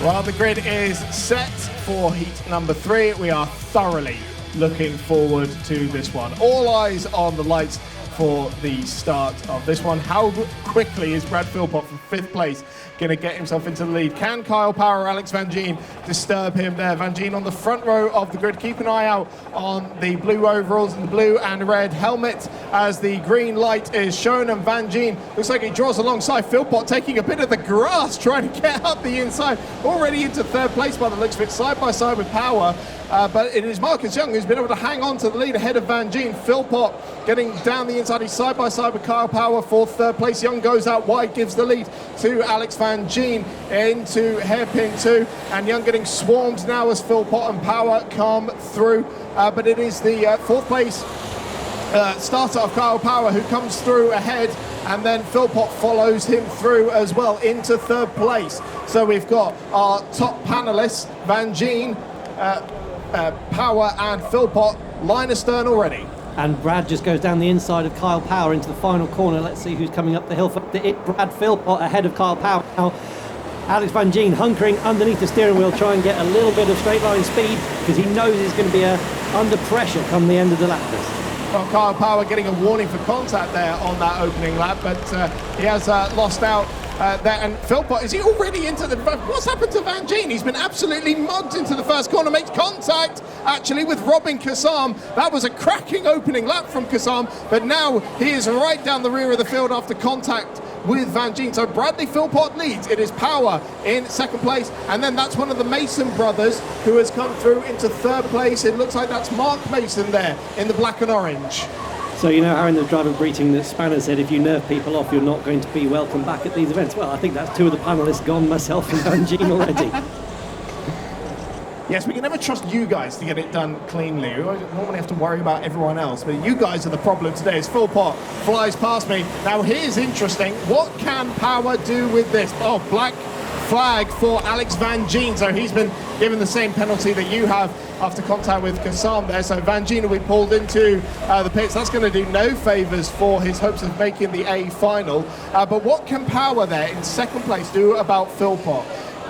Well, the grid is set for heat number 3. We are thoroughly looking forward to this one. All eyes on the lights for the start of this one. How quickly is Brad Philpott from 5th place going to get himself into the lead? Can Kyle Power or Alex Van Gien disturb him there? Van Gien on the front row of the grid. Keep an eye out on the blue overalls and blue and red helmet as the green light is shown, and Van Gien looks like he draws alongside Philpott, taking a bit of the grass, trying to get up the inside, already into 3rd place by the looks of it, side by side with Power. But it is Marcus Young who's been able to hang on to the lead ahead of Van Gien. Philpott getting down the inside. He's side by side with Kyle Power for 3rd place. Young goes out wide, gives the lead to Alex Van Gien into hairpin 2. And Young getting swarmed now as Philpott and Power come through. But it is the 4th place starter of Kyle Power who comes through ahead. And then Philpott follows him through as well into 3rd place. So we've got our top panelists, Van Gien, Power and Philpott, line astern already. And Brad just goes down the inside of Kyle Power into the final corner. Let's see who's coming up the hill. Brad Philpott ahead of Kyle Power. Now, Alex Van Gien hunkering underneath the steering wheel, try and get a little bit of straight line speed because he knows he's going to be under pressure come the end of the lap. Well, Kyle Power getting a warning for contact there on that opening lap, but he has lost out there. And Philpott, is he already into the... What's happened to Van Gien? He's been absolutely mugged into the first corner, makes contact actually with Robin Kassam. That was a cracking opening lap from Kassam, but now he is right down the rear of the field after contact with Van Gien. So Bradley Philpott leads. It is Power in 2nd place, and then that's one of the Mason brothers who has come through into 3rd place. It looks like that's Mark Mason there in the black and orange. So you know how in the driver briefing that Spanner said if you nerve people off you're not going to be welcome back at these events. Well, I think that's 2 of the panellists gone, myself and Van Gien already. Yes, we can never trust you guys to get it done cleanly. We normally have to worry about everyone else, but you guys are the problem today as Philpott flies past me. Now here's interesting. What can Power do with this? Oh, black flag for Alex Van Gien. So he's been given the same penalty that you have after contact with Kassam there. So Van Gien will be pulled into the pits. That's going to do no favours for his hopes of making the A final. But what can Power there in 2nd place do about Philpott?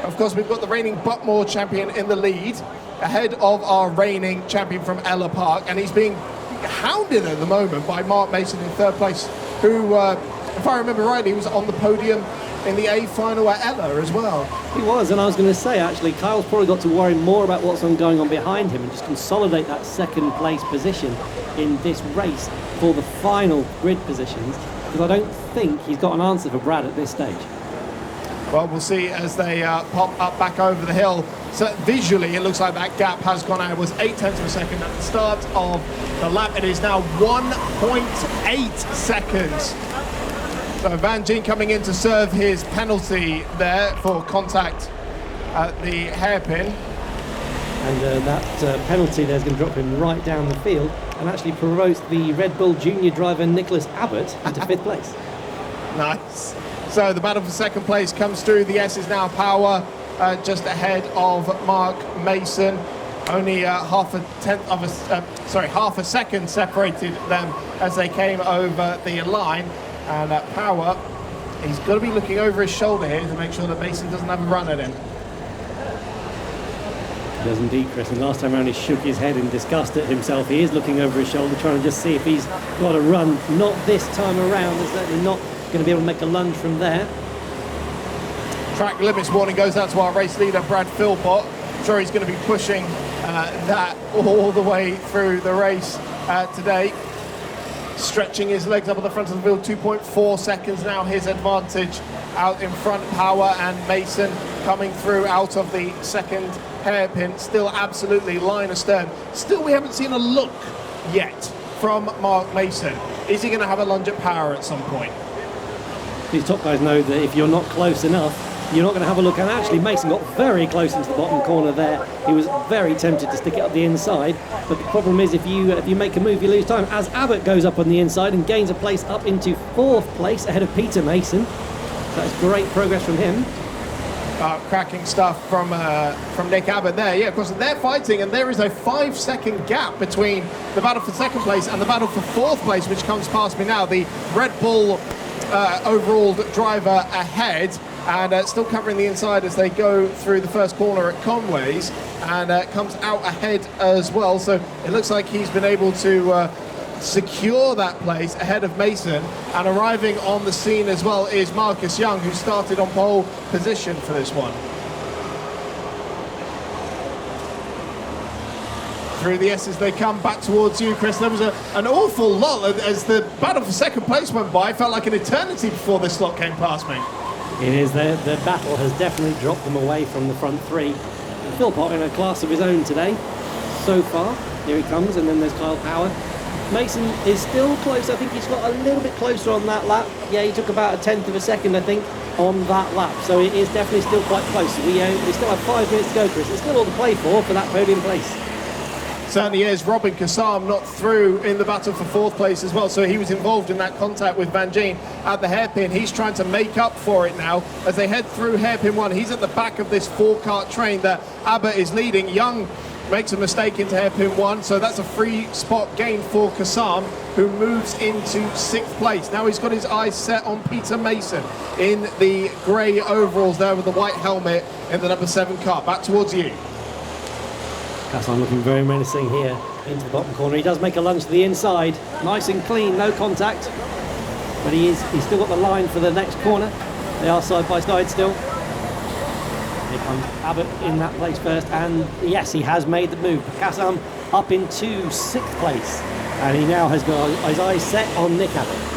Of course, we've got the reigning Buckmore champion in the lead, ahead of our reigning champion from Ella Park, and he's being hounded at the moment by Mark Mason in 3rd place, who, if I remember rightly, was on the podium in the A final at Ella as well. He was, and I was going to say, actually, Kyle's probably got to worry more about what's going on behind him and just consolidate that 2nd place position in this race for the final grid positions, because I don't think he's got an answer for Brad at this stage. Well, we'll see as they pop up back over the hill. So visually, it looks like that gap has gone out. It was 0.8 of a second at the start of the lap. It is now 1.8 seconds. So Van Gien coming in to serve his penalty there for contact at the hairpin. And that penalty there is going to drop him right down the field and actually promotes the Red Bull junior driver Nicholas Abbott into 5th place. Nice. So the battle for 2nd place comes through. The S is now Power, just ahead of Mark Mason. Only half a second separated them as they came over the line. And Power, he's got to be looking over his shoulder here to make sure that Mason doesn't have a run at him. He does indeed, Chris, and last time around he shook his head in disgust at himself. He is looking over his shoulder, trying to just see if he's got a run. Not this time around. There's certainly not going to be able to make a lunge from there. Track limits warning goes out to our race leader Brad Philpott. I'm sure he's going to be pushing that all the way through the race today. Stretching his legs up at the front of the field. 2.4 seconds now his advantage out in front. Power and Mason coming through out of the 2nd hairpin. Still absolutely line astern. Still, we haven't seen a look yet from Mark Mason. Is he going to have a lunge at Power at some point? These top guys know that if you're not close enough, you're not going to have a look. And actually, Mason got very close into the bottom corner there. He was very tempted to stick it up the inside. But the problem is, if you make a move, you lose time. As Abbott goes up on the inside and gains a place up into 4th place ahead of Peter Mason. That's great progress from him. Cracking stuff from Nick Abbott there. Yeah, of course, they're fighting, and there is a 5-second gap between the battle for 2nd place and the battle for 4th place, which comes past me now. The Red Bull overall driver ahead. and still covering the inside as they go through the first corner at Conway's, and comes out ahead as well. So it looks like he's been able to secure that place ahead of Mason, and arriving on the scene as well is Marcus Young, who started on pole position for this one. Through the S's they come back towards you, Chris. There was an awful lot as the battle for second place went by. It felt like an eternity before this lot came past me. It is. The battle has definitely dropped them away from the front three. Philpott in a class of his own today so far. Here he comes, and then there's Kyle Power. Mason is still close. I think he's got a little bit closer on that lap. Yeah, he took about a tenth of a second, I think, on that lap. So it is definitely still quite close. We still have 5 minutes to go, Chris. It's still all to play for that podium place. Certainly is. Robin Kassam not through in the battle for 4th place as well, so he was involved in that contact with Van Gien at the hairpin. He's trying to make up for it now as they head through hairpin 1. He's at the back of this 4-cart train that Abbott is leading. Young makes a mistake into hairpin 1, so that's a free spot gain for Kassam, who moves into 6th place. Now he's got his eyes set on Peter Mason in the grey overalls there with the white helmet in the number 7 car. Back towards you. Kassam looking very menacing here into the bottom corner. He does make a lunge to the inside, nice and clean, no contact, but he's still got the line for the next corner. They are side by side still. Here comes Abbott in that place first, and yes, he has made the move. Kassam up into 6th place, and he now has got his eyes set on Nick Abbott.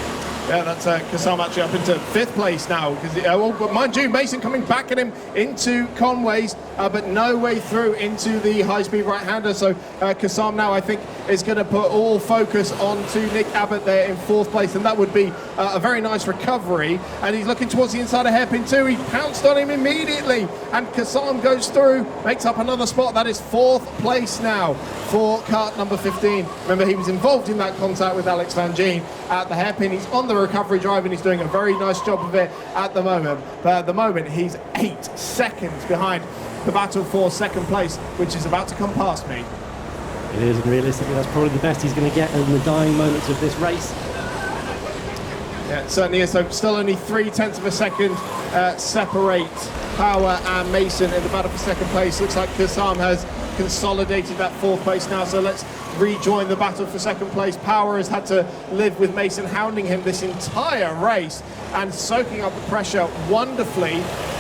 Yeah, that's Kassam actually up into 5th place now. But mind you, Mason coming back at him into Conway's, but no way through into the high-speed right-hander. So Kassam now, I think, is going to put all focus onto Nick Abbott there in 4th place, and that would be a very nice recovery. And he's looking towards the inside of hairpin 2. He pounced on him immediately, and Kassam goes through, makes up another spot. That is 4th place now for kart number 15. Remember, he was involved in that contact with Alex Van Gien at the hairpin. He's on the recovery drive, and he's doing a very nice job of it at the moment. But at the moment, he's 8 seconds behind the battle for 2nd place, which is about to come past me. It is, and realistically, that's probably the best he's going to get in the dying moments of this race. Yeah, it certainly is. So still only 0.3 of a second separate Power and Mason in the battle for 2nd place. Looks like Kassam has consolidated that 4th place now, so let's rejoin the battle for 2nd place. Power has had to live with Mason hounding him this entire race and soaking up the pressure wonderfully.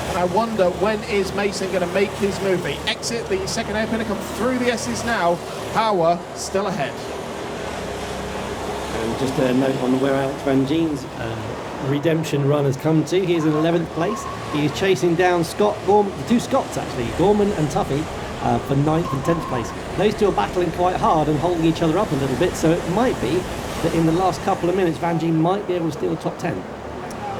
And I wonder, when is Mason going to make his move? They exit the second hairpin and come through the S's now. Power still ahead. And just a note on where Alex Van Gien's redemption run has come to. He's in 11th place. He is chasing down Scott Gorman, the 2 Scots actually, Gorman and Tuffy, for 9th and 10th place. Those 2 are battling quite hard and holding each other up a little bit, so it might be that in the last couple of minutes Van Gien might be able to steal the top 10.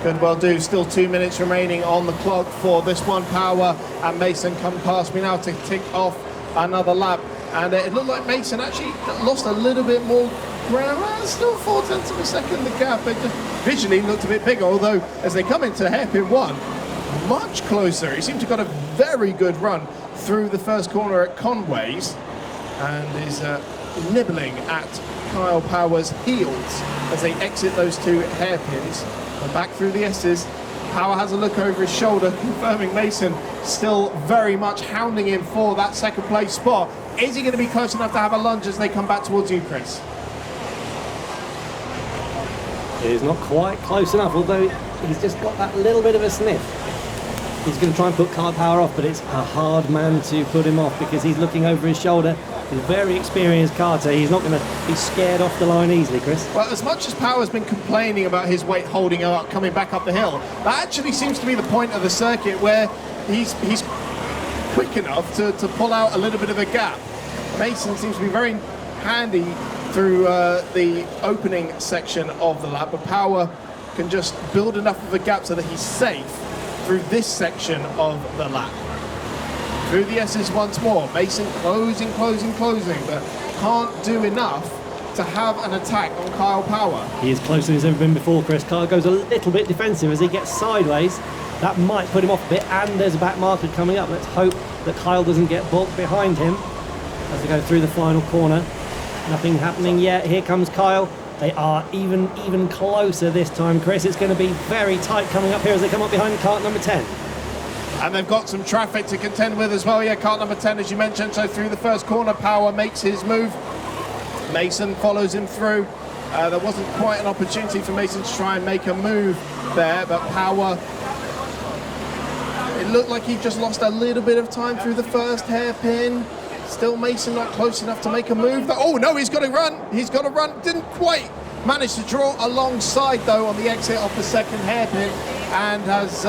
Could well do. Still 2 minutes remaining on the clock for this one. Power and Mason come past me now to tick off another lap. And it looked like Mason actually lost a little bit more ground. Still 0.4 of a second the gap. It just visually looked a bit bigger, although as they come into hairpin 1, much closer. He seemed to have got a very good run through the first corner at Conway's, and is nibbling at Kyle Power's heels as they exit those 2 hairpins. And back through the S's, Power has a look over his shoulder, confirming Mason still very much hounding him for that 2nd place spot. Is he going to be close enough to have a lunge as they come back towards you, Chris? It is not quite close enough, although he's just got that little bit of a sniff. He's going to try and put Kyle Power off, but it's a hard man to put him off because he's looking over his shoulder. He's a very experienced karter. He's not going to be scared off the line easily, Chris. Well, as much as Power's been complaining about his weight holding him up, coming back up the hill, that actually seems to be the point of the circuit where he's quick enough to pull out a little bit of a gap. Mason seems to be very handy through the opening section of the lap, but Power can just build enough of a gap so that he's safe through this section of the lap. Through the S's once more. Mason closing, but can't do enough to have an attack on Kyle Power. He is closer than he's ever been before, Chris. Kyle goes a little bit defensive as he gets sideways. That might put him off a bit, and there's a back marker coming up. Let's hope that Kyle doesn't get bulked behind him as they go through the final corner. Nothing happening yet. Here comes Kyle. They are even closer this time, Chris. It's going to be very tight coming up here as they come up behind cart number 10. And they've got some traffic to contend with as well. Yeah, cart number 10, as you mentioned. So through the first corner, Power makes his move. Mason follows him through. There wasn't quite an opportunity for Mason to try and make a move there, but Power, it looked like he just lost a little bit of time through the first hairpin. Still Mason not close enough to make a move. Oh no, he's got to run. He's got to run. Didn't quite manage to draw alongside though on the exit of the second hairpin, and has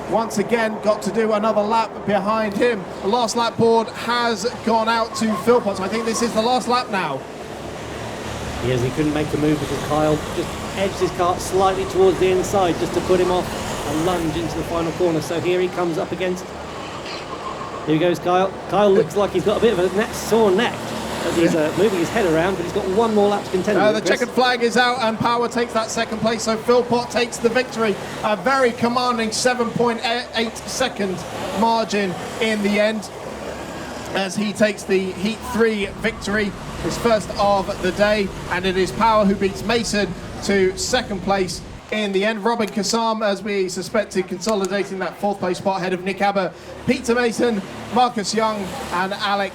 once again got to do another lap behind him. The last lap board has gone out to Philpott. So I think this is the last lap now. Yes, he couldn't make a move because Kyle just edged his kart slightly towards the inside just to put him off and lunge into the final corner. So here he comes up against... Here he goes, Kyle. Kyle looks like he's got a bit of a sore neck as he's moving his head around, but he's got one more lap to contend with. The checkered flag is out and Power takes that second place, so Philpott takes the victory. A very commanding 7.8 second margin in the end as he takes the Heat 3 victory, his first of the day, and it is Power who beats Mason to second place in the end. Robin Kassam, as we suspected, consolidating that fourth place spot ahead of Nick Abbott, Peter Mason, Marcus Young and Alec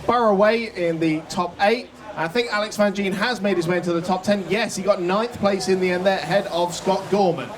Burraway in the top 8. I think Alex Van Gien has made his way into the top 10. Yes, he got 9th place in the end there, ahead of Scott Gorman.